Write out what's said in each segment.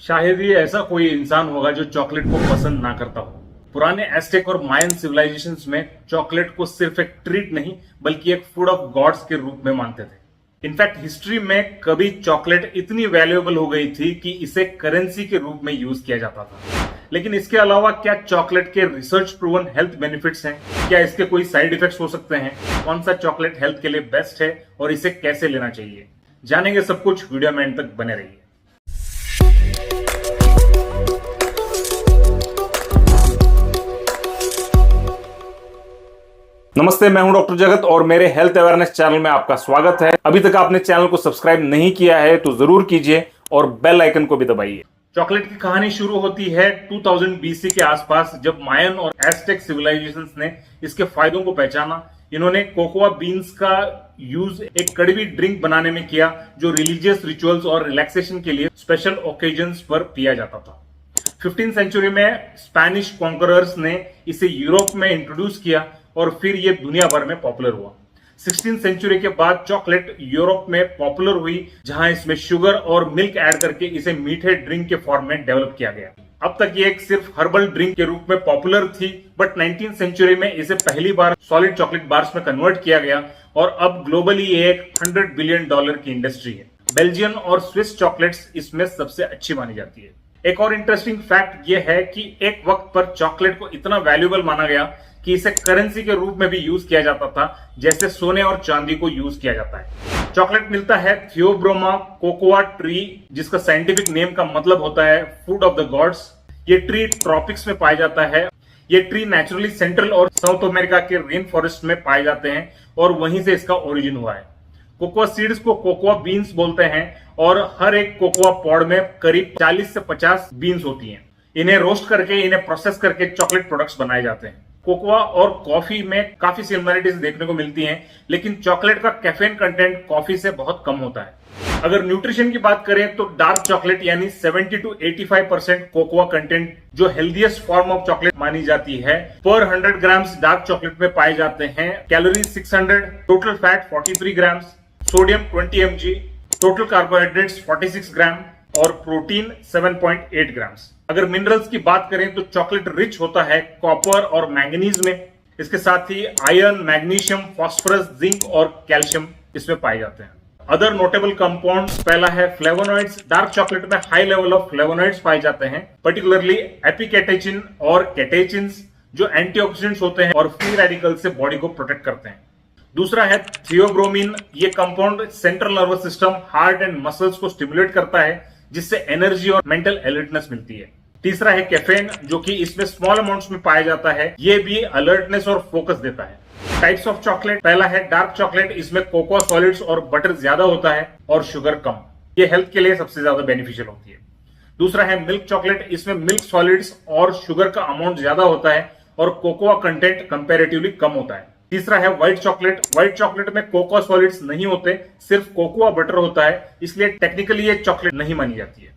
शायद ही ऐसा कोई इंसान होगा जो चॉकलेट को पसंद ना करता हो। पुराने एस्टेक और मायन सिविलाइजेशंस में चॉकलेट को सिर्फ एक ट्रीट नहीं बल्कि एक फूड ऑफ गॉड्स के रूप में मानते थे। इनफैक्ट हिस्ट्री में कभी चॉकलेट इतनी वैल्यूएबल हो गई थी कि इसे करेंसी के रूप में यूज किया जाता था। लेकिन इसके अलावा क्या चॉकलेट के रिसर्च प्रूवन हेल्थ बेनिफिट्स हैं? क्या इसके कोई साइड इफेक्ट्स हो सकते हैं? कौन सा चॉकलेट हेल्थ के लिए बेस्ट है और इसे कैसे लेना चाहिए? जानेंगे सब कुछ, वीडियो में एंड तक बने रहिए। नमस्ते, मैं हूं डॉक्टर जगत और मेरे हेल्थ अवेयरनेस चैनल में आपका स्वागत है। अभी तक आपने चैनल को सब्सक्राइब नहीं किया है तो जरूर कीजिए और बेल आइकन को भी दबाइए। चॉकलेट की कहानी शुरू होती है 2000 बीसी के आसपास, जब मायन और एस्टेक सिविलाइजेशंस ने इसके फायदों को पहचाना। इन्होंने कोकोआ बीन्स का यूज एक कड़वी ड्रिंक बनाने में किया जो रिलीजियस रिचुअल्स और रिलैक्सेशन के लिए स्पेशल ओकेजन्स पर पिया जाता था। 15th सेंचुरी में स्पेनिश कॉन्करर्स ने इसे यूरोप में इंट्रोड्यूस किया और फिर यह दुनिया भर में पॉपुलर हुआ। 16th सेंचुरी के बाद चॉकलेट यूरोप में पॉपुलर हुई, जहां इसमें शुगर और मिल्क ऐड करके इसे मीठे ड्रिंक के फॉर्म में डेवलप किया गया। अब तक ये एक सिर्फ हर्बल ड्रिंक के रूप में पॉपुलर थी, बट 19th सेंचुरी में इसे पहली बार सॉलिड चॉकलेट बार्स में कन्वर्ट किया गया और अब ग्लोबली ये एक $100 बिलियन की इंडस्ट्री है। बेल्जियन और स्विस चॉकलेट्स इसमें सबसे अच्छी मानी जाती है। एक और इंटरेस्टिंग फैक्ट यह है कि एक वक्त पर चॉकलेट को इतना वैल्यूएबल माना गया कि इसे करेंसी के रूप में भी यूज किया जाता था, जैसे सोने और चांदी को यूज किया जाता है। चॉकलेट मिलता है थियोब्रोमा कोकोआ ट्री, जिसका साइंटिफिक नेम का मतलब होता है फूड ऑफ द गॉड्स। ये ट्री ट्रॉपिक्स में पाया जाता है। ये ट्री नेचुरली सेंट्रल और साउथ अमेरिका के रेन फॉरेस्ट में पाए जाते हैं और वहीं से इसका ओरिजिन हुआ है। कोकोआ सीड्स को कोकोआ बीन्स बोलते हैं और हर एक कोकोआ पॉड में करीब 40 से 50 बीन्स होती हैं। इन्हें रोस्ट करके, इन्हें प्रोसेस करके चॉकलेट प्रोडक्ट्स बनाए जाते हैं। कोकोआ और कॉफी में काफी सिमिलरिटीज देखने को मिलती हैं, लेकिन चॉकलेट का कैफीन कंटेंट कॉफी से बहुत कम होता है। अगर न्यूट्रिशन की बात करें तो डार्क चॉकलेट यानी 70 to 85% कोकोआ कंटेंट जो हेल्दीएस्ट फॉर्म ऑफ चॉकलेट मानी जाती है, पर 100 ग्राम्स डार्क चॉकलेट में पाए जाते हैं। Calorie 600, total fat 43 grams, sodium 20 mg, total carbohydrates 46 ग्राम और प्रोटीन 7.8 ग्राम्स। अगर मिनरल्स की बात करें तो चॉकलेट रिच होता है कॉपर और मैंगनीज में। इसके साथ ही आयरन, मैग्नीशियम, फास्फोरस, जिंक और कैल्शियम इसमें पाए जाते हैं। अदर नोटेबल कंपाउंड्स, पहला है फ्लेवोनॉइड्स। डार्क चॉकलेट में हाई लेवल ऑफ फ्लेवोनॉइड्स पाए जाते हैं, पर्टिकुलरली एपिकेटेचिन और कैटेचिन्स, जो एंटीऑक्सीडेंट्स होते हैं और फ्री रेडिकल से बॉडी को प्रोटेक्ट करते हैं। दूसरा है थियोब्रोमीन। ये compound central nervous system, heart and muscles को स्टिमुलेट करता है, जिससे एनर्जी और मेंटल अलर्टनेस मिलती है। तीसरा है कैफीन, जो कि इसमें स्मॉल अमाउंट्स में पाया जाता है। ये भी अलर्टनेस और फोकस देता है। टाइप्स ऑफ चॉकलेट, पहला है डार्क चॉकलेट। इसमें कोकोआ सॉलिड्स और बटर ज्यादा होता है और शुगर कम। ये हेल्थ के लिए सबसे ज्यादा बेनिफिशियल होती है। दूसरा है मिल्क चॉकलेट। इसमें मिल्क सॉलिड्स और शुगर का अमाउंट ज्यादा होता है और कोकोआ कंटेंट कंपेरेटिवली कम होता है। तीसरा है व्हाइट चॉकलेट। व्हाइट चॉकलेट में कोकोआ सॉलिड्स नहीं होते, सिर्फ कोकोआ बटर होता है, इसलिए टेक्निकली ये चॉकलेट नहीं मानी जाती है।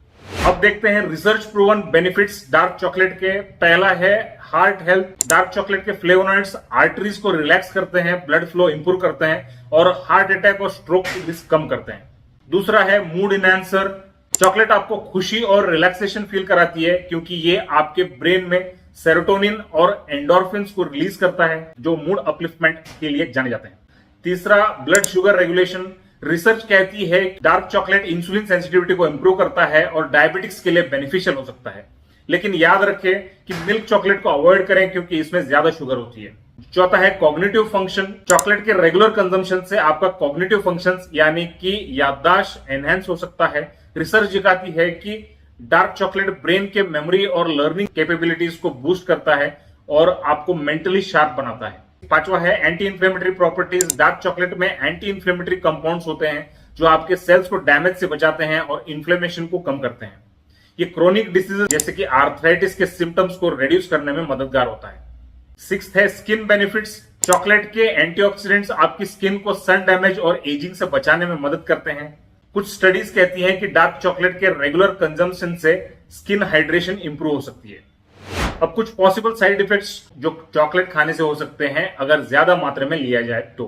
अब देखते हैं research proven benefits dark chocolate के। पहला है हार्ट हेल्थ। डार्क चॉकलेट के फ्लेवोनॉइड्स आर्टरीज को रिलैक्स करते हैं, ब्लड फ्लो इंप्रूव करते हैं और हार्ट अटैक और स्ट्रोक की रिस्क कम करते हैं। दूसरा है मूड इनहैंसर। चॉकलेट आपको खुशी और रिलैक्सेशन फील कराती है, क्योंकि ये आपके ब्रेन में सेरोटोनिन और एंडोर्फिन्स को रिलीज करता है, जो मूड अपलिफ्टमेंट के लिए जाने जाते हैं। तीसरा ब्लड शुगर रेगुलेशन। रिसर्च कहती है कि डार्क चॉकलेट इंसुलिन सेंसिटिविटी को इंप्रूव करता है और डायबिटिक्स के लिए बेनिफिशियल हो सकता है, लेकिन याद रखें कि मिल्क चॉकलेट को अवॉइड करें क्योंकि इसमें ज्यादा शुगर होती है। चौथा है कॉग्निटिव फंक्शन। चॉकलेट के रेगुलर कंजम्पशन से आपका कॉग्निटिव फंक्शंस यानी कि याददाश्त एनहेंस हो सकता है। रिसर्च दिखाती है कि डार्क चॉकलेट ब्रेन के मेमोरी और लर्निंग कैपेबिलिटीज को बूस्ट करता है और आपको मेंटली शार्प बनाता है। पांचवा है anti inflammatory properties. Dark chocolate में एंटी इंफ्लेमेटरी कंपाउंड्स होते हैं जो आपके सेल्स को डैमेज से बचाते हैं और इन्फ्लेमेशन को कम करते हैं। ये क्रोनिक डिसीजेस जैसे कि आर्थराइटिस के सिम्टम्स को रिड्यूस करने में मददगार होता है। सिक्स्थ है स्किन बेनिफिट्स। चॉकलेट के एंटीऑक्सीडेंट्स आपकी स्किन को सन डैमेज और एजिंग से बचाने में मदद करते हैं। कुछ स्टडीज कहती हैं कि डार्क चॉकलेट के रेगुलर कंजम्पशन से स्किन हाइड्रेशन इंप्रूव हो सकती है। अब कुछ पॉसिबल साइड इफेक्ट्स जो चॉकलेट खाने से हो सकते हैं अगर ज्यादा मात्रा में लिया जाए तो।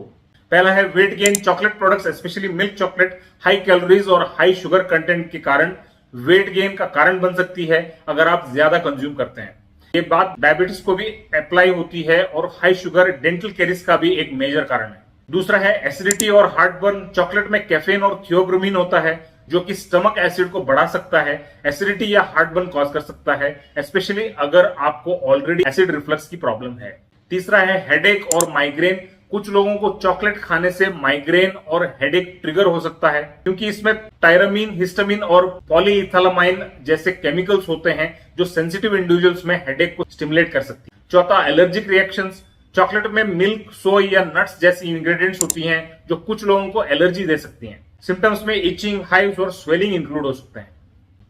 पहला है weight gain. Chocolate products specially milk chocolate high calories और हाई शुगर कंटेंट के कारण वेट गेन का कारण बन सकती है अगर आप ज्यादा कंज्यूम करते हैं। ये बात डायबिटीज को भी अप्लाई होती है और हाई शुगर डेंटल कैरिस का भी एक मेजर कारण है। दूसरा है एसिडिटी और हार्टबर्न। चॉकलेट में कैफीन और थियोब्रोमीन होता है जो कि स्टमक एसिड को बढ़ा सकता है, एसिडिटी या हार्टबर्न कॉज कर सकता है, स्पेशली अगर आपको ऑलरेडी एसिड रिफ्लक्स की प्रॉब्लम है। तीसरा है हेडेक और माइग्रेन। कुछ लोगों को चॉकलेट खाने से माइग्रेन और हेडेक ट्रिगर हो सकता है क्योंकि इसमें टायरामीन, हिस्टामिन और पॉलीइथैलेमाइन जैसे केमिकल्स होते हैं जो सेंसिटिव इंडिविजुअल्स में हेडेक को स्टिमुलेट कर सकती है। चौथा, एलर्जिक रिएक्शंस। चॉकलेट में मिल्क, सोय या नट्स जैसी इंग्रेडिएंट्स होती हैं जो कुछ लोगों को एलर्जी दे सकती हैं। सिम्टम्स में इचिंग, हाइव्स और स्वेलिंग इंक्लूड हो सकते हैं।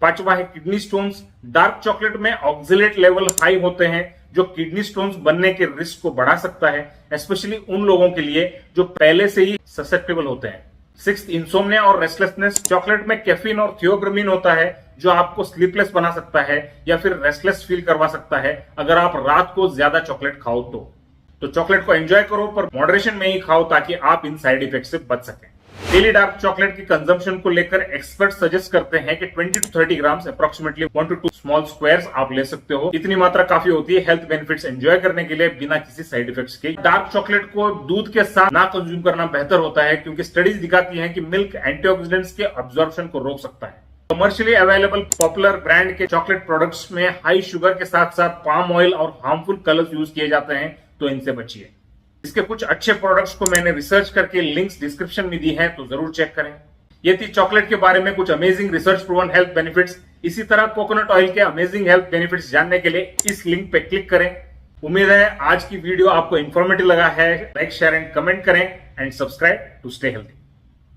पांचवा है किडनी स्टोन्स। डार्क चॉकलेट में ऑक्सलेट लेवल हाई होते हैं जो किडनी स्टोन्स बनने के रिस्क को बढ़ा सकता है, स्पेशली उन लोगों के लिए जो पहले से ही ससेप्टेबल होते हैं। सिक्स्थ, इंसोम्निया और रेस्टलेसनेस। चॉकलेट में कैफीन और थियोब्रोमीन होता है जो आपको स्लीपलेस बना सकता है या फिर रेस्टलेस फील करवा सकता है अगर आप रात को ज्यादा चॉकलेट खाओ तो चॉकलेट को एंजॉय करो पर मॉडरेशन में ही खाओ ताकि आप इन साइड इफेक्ट से बच सकें। डेली डार्क चॉकलेट की कंजम्पशन को लेकर एक्सपर्ट सजेस्ट करते हैं कि 20 to 30 grams approximately 1 to 2 small squares आप ले सकते हो। इतनी मात्रा काफी होती है हेल्थ बेनिफिट्स एंजॉय करने के लिए बिना किसी साइड इफेक्ट्स के। डार्क चॉकलेट को दूध के साथ ना कंज्यूम करना बेहतर होता है क्योंकि स्टडीज दिखाती हैं कि मिल्क एंटीऑक्सीडेंट्स के अब्जॉर्प्शन को रोक सकता है। कमर्शियली अवेलेबल पॉपुलर ब्रांड के चॉकलेट प्रोडक्ट्स में हाई शुगर के साथ साथ पाम ऑयल और हार्मफुल कलर्स यूज किए जाते हैं, तो इनसे बचिए। इसके कुछ अच्छे प्रोडक्ट्स को मैंने रिसर्च करके लिंक्स डिस्क्रिप्शन में दी हैं, तो जरूर चेक करें। ये थी चॉकलेट के बारे में कुछ amazing research proven health benefits. इसी तरह कोकोनट ऑयल के अमेजिंग हेल्थ बेनिफिट्स जानने के लिए इस लिंक पे क्लिक करें। उम्मीद है आज की वीडियो आपको इंफॉर्मेटिव लगा है। लाइक, शेयर एंड कमेंट करें and subscribe to stay healthy.